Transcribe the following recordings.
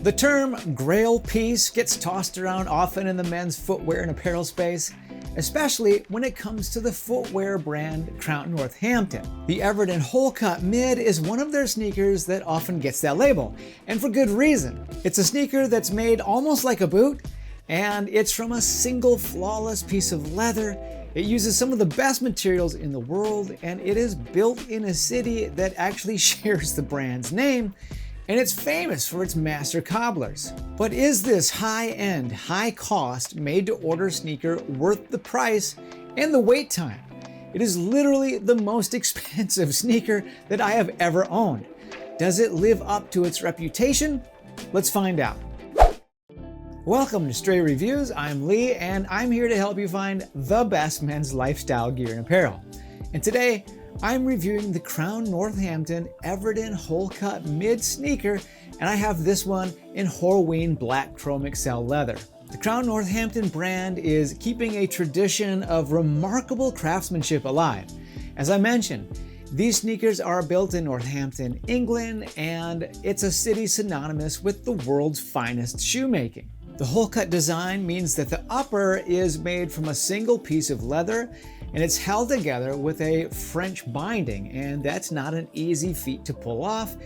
The term GRAIL piece gets tossed around often in the men's footwear and apparel space, especially when it comes to the footwear brand Crown Northampton. The Everdon Wholecut Mid is one of their sneakers that often gets that label, and for good reason. It's a sneaker that's made almost like a boot, and it's from a single flawless piece of leather. It uses some of the best materials in the world, and it is built in a city that actually shares the brand's name, and it's famous for its master cobblers. But is this high-end, high-cost, made-to-order sneaker worth the price and the wait time? It is literally the most expensive sneaker that I have ever owned. Does it live up to its reputation? Let's find out. Welcome to Stray Reviews. I'm Lee, and I'm here to help you find the best men's lifestyle gear and apparel. And today, I'm reviewing the Crown Northampton Everdon Wholecut Mid sneaker, and I have this one in Horween black Chromexcel leather. The Crown Northampton brand is keeping a tradition of remarkable craftsmanship alive. As I mentioned, these sneakers are built in Northampton, England, and it's a city synonymous with the world's finest shoemaking. The Wholecut design means that the upper is made from a single piece of leather, and it's held together with a French binding, and that's not an easy feat to pull off,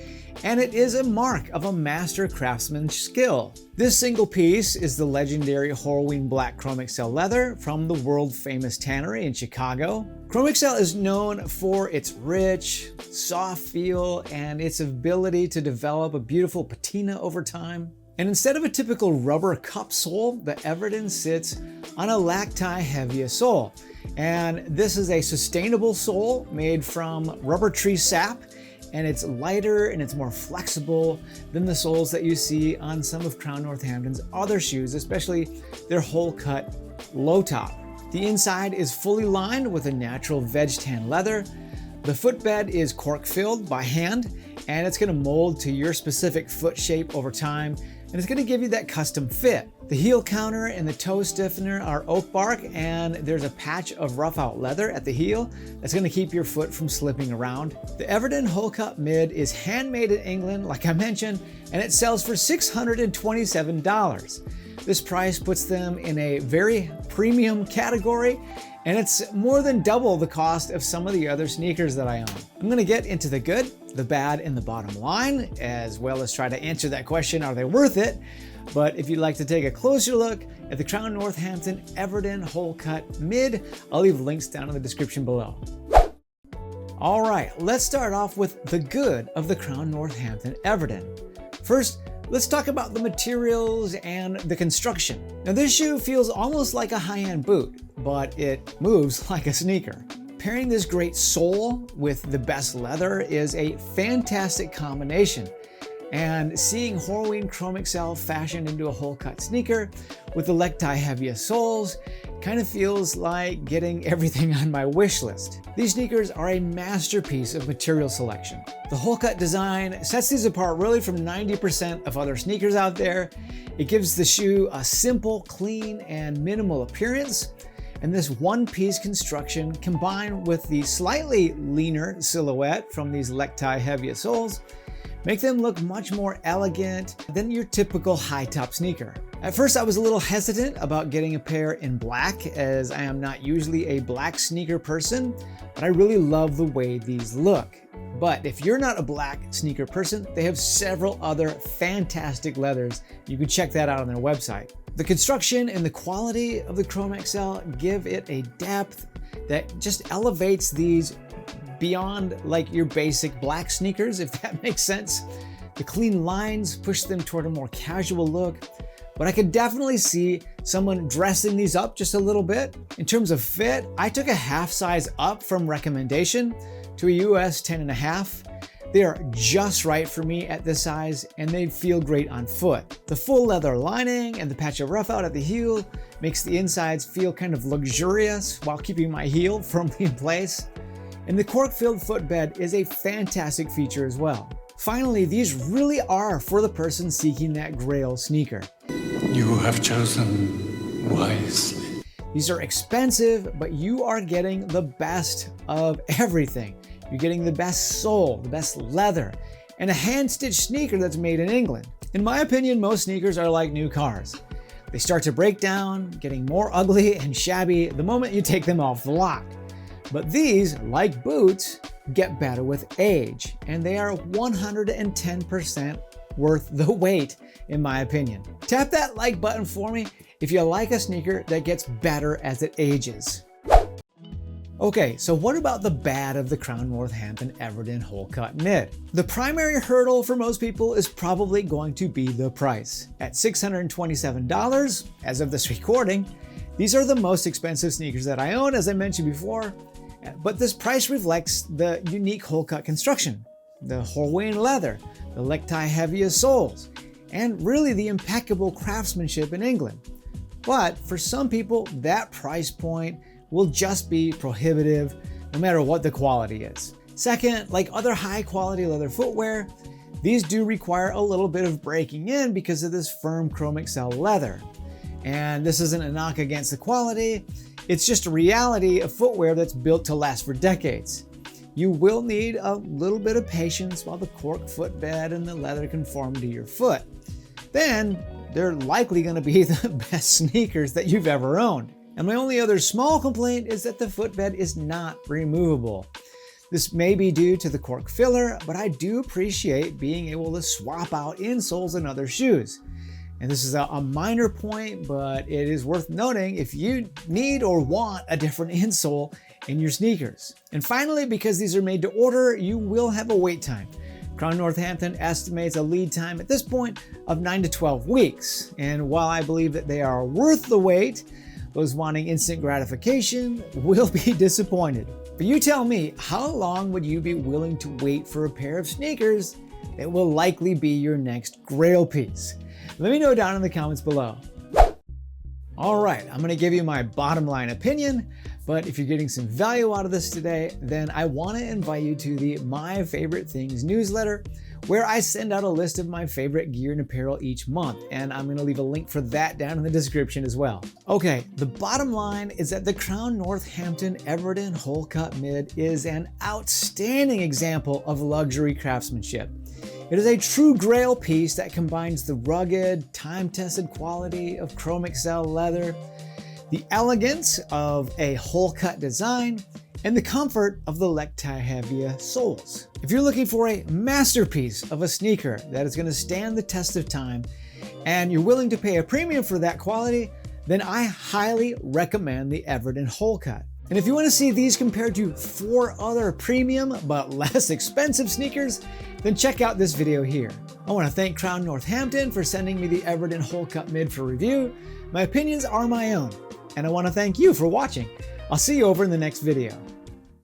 and it is a mark of a master craftsman's skill. This single piece is the legendary Horween black Chromexcel leather from the world-famous tannery in Chicago. Chromexcel is known for its rich, soft feel and its ability to develop a beautiful patina over time. And instead of a typical rubber cup sole, the Everdon sits on a Lactae Hevea sole. And this is a sustainable sole made from rubber tree sap, and it's lighter and it's more flexible than the soles that you see on some of Crown Northampton's other shoes, especially their Wholecut low top. The inside is fully lined with a natural veg tan leather. The footbed is cork filled by hand, and it's going to mold to your specific foot shape over time, and it's going to give you that custom fit. The heel counter and the toe stiffener are oak bark, and there's a patch of rough out leather at the heel that's going to keep your foot from slipping around. The Everdon Wholecut Mid is handmade in England, like I mentioned, and it sells for $627. This price puts them in a very premium category, and it's more than double the cost of some of the other sneakers that I own. I'm going to get into the good, the bad, and the bottom line, as well as try to answer that question, are they worth it? But if you'd like to take a closer look at the Crown Northampton Everdon Wholecut Mid, I'll leave links down in the description below. All right, let's start off with the good of the Crown Northampton Everdon. First, let's talk about the materials and the construction. Now, this shoe feels almost like a high-end boot, but it moves like a sneaker. Pairing this great sole with the best leather is a fantastic combination. And seeing Horween Chromexcel fashioned into a Wholecut sneaker with the Lactae Hevea soles kind of feels like getting everything on my wish list. These sneakers are a masterpiece of material selection. The Wholecut design sets these apart really from 90% of other sneakers out there. It gives the shoe a simple, clean, and minimal appearance. And this one-piece construction combined with the slightly leaner silhouette from these Lactae Hevea soles make them look much more elegant than your typical high-top sneaker. At first, I was a little hesitant about getting a pair in black, as I am not usually a black sneaker person, but I really love the way these look. But if you're not a black sneaker person, they have several other fantastic leathers. You can check that out on their website. The construction and the quality of the Chromexcel give it a depth that just elevates these beyond like your basic black sneakers, if that makes sense. The clean lines push them toward a more casual look, but I could definitely see someone dressing these up just a little bit. In terms of fit, I took a half size up from recommendation to a US 10.5. They are just right for me at this size, and they feel great on foot. The full leather lining and the patch of rough out at the heel makes the insides feel kind of luxurious while keeping my heel firmly in place. And the cork-filled footbed is a fantastic feature as well. Finally, these really are for the person seeking that GRAIL sneaker. You have chosen wisely. These are expensive, but you are getting the best of everything. You're getting the best sole, the best leather, and a hand-stitched sneaker that's made in England. In my opinion, most sneakers are like new cars. They start to break down, getting more ugly and shabby the moment you take them off the lot. But these, like boots, get better with age, and they are 110% worth the wait, in my opinion. Tap that like button for me if you like a sneaker that gets better as it ages. Okay, so what about the bad of the Crown Northampton Everdon Wholecut Mid? The primary hurdle for most people is probably going to be the price. At $627, as of this recording, these are the most expensive sneakers that I own, as I mentioned before, but this price reflects the unique Wholecut construction, the Horween leather, the Lactae Hevea soles, and really the impeccable craftsmanship in England. But for some people, that price point will just be prohibitive no matter what the quality is. Second, like other high quality leather footwear, these do require a little bit of breaking in because of this firm Chromexcel leather. And this isn't a knock against the quality, it's just a reality of footwear that's built to last for decades. You will need a little bit of patience while the cork footbed and the leather conform to your foot. Then they're likely going to be the best sneakers that you've ever owned. And my only other small complaint is that the footbed is not removable. This may be due to the cork filler, but I do appreciate being able to swap out insoles and other shoes. And this is a minor point, but it is worth noting if you need or want a different insole in your sneakers. And finally, because these are made to order, you will have a wait time. Crown Northampton estimates a lead time at this point of 9 to 12 weeks. And while I believe that they are worth the wait, those wanting instant gratification will be disappointed. But you tell me, how long would you be willing to wait for a pair of sneakers that will likely be your next GRAIL piece? Let me know down in the comments below. All right, I'm gonna give you my bottom line opinion, but if you're getting some value out of this today, then I wanna invite you to the My Favorite Things newsletter, where I send out a list of my favorite gear and apparel each month, and I'm gonna leave a link for that down in the description as well. Okay, the bottom line is that the Crown Northampton Everdon Wholecut Mid is an outstanding example of luxury craftsmanship. It is a true GRAIL piece that combines the rugged, time-tested quality of Chromexcel leather, the elegance of a Wholecut design, and the comfort of the Lactae Hevea soles. If you're looking for a masterpiece of a sneaker that is going to stand the test of time, and you're willing to pay a premium for that quality, then I highly recommend the Everdon Wholecut. And if you want to see these compared to 4 other premium but less expensive sneakers, then check out this video here. I want to thank Crown Northampton for sending me the Everdon Wholecut Mid for review. My opinions are my own, and I want to thank you for watching. I'll see you over in the next video.